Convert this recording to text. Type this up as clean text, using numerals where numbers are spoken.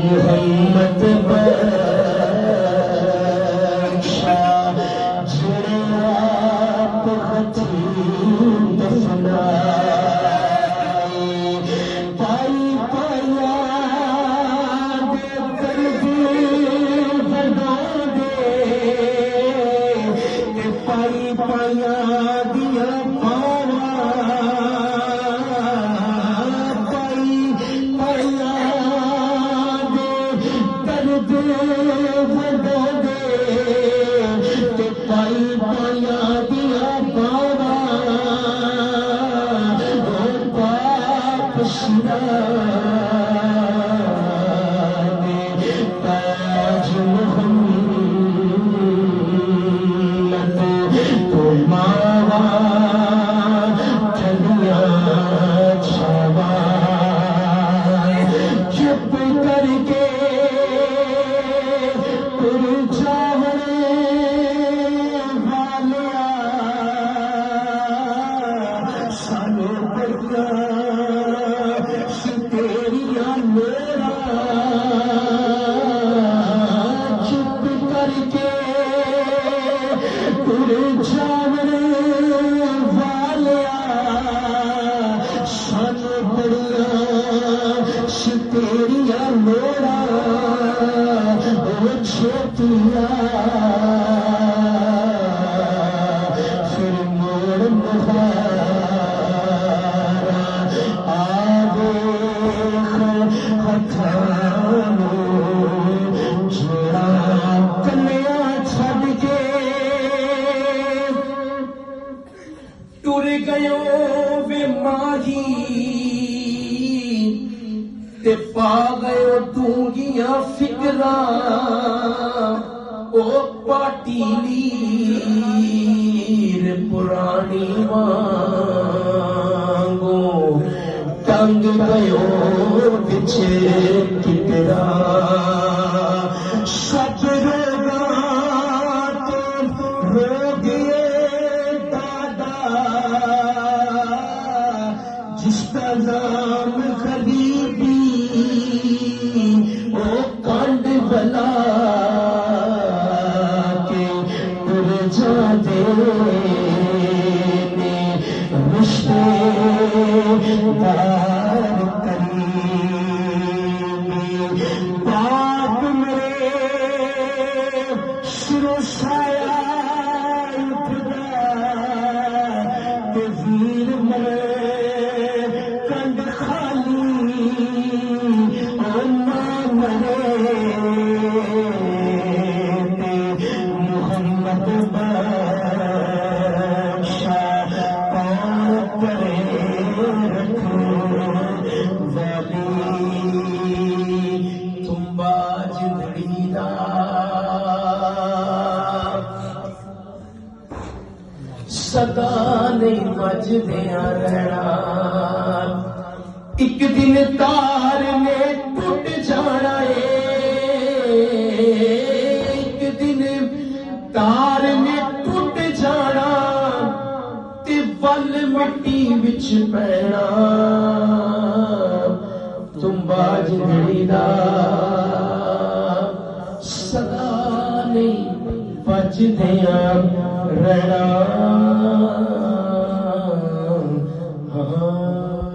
मोहम्मद बख्शा जुड़ा पखती दफनाए पाई पाया दे कर दे बना दे पाई पाया दिया पाई पाया दिया बाबा पाप शिराने ताज मोहम्मद तो मावा ठंडिया छावा चुप करके तेरिया मेरा चुप करके तुरे जावने वालिया सन बड़िया तेरिया मेरा वो छोटिया फिर मोड़ मुहारा आवे जोड़ा कन्या छड़ के टुर गयो वे माही ते पा गयो डूंगिया फिकरा ओ पाटीलीर पुरानी वांगो टंग गयो पीछे कितरा सब रोगिए दादा जिसका नाम गरीबी ओ कांड बला के पुरजा दे रिश्ते बाप मेरे सुरसाया के वीर मरे कंड खाली मरे मोहम्मद बख्शा कौन करे सदा नहीं मजदिया रहना एक दिन तार ने टूट जाना है एक दिन तार ने टूट जाना ते वल मिट्टी विच पैना तुम बाज घड़ी दा सदा नहीं बजदिया रहना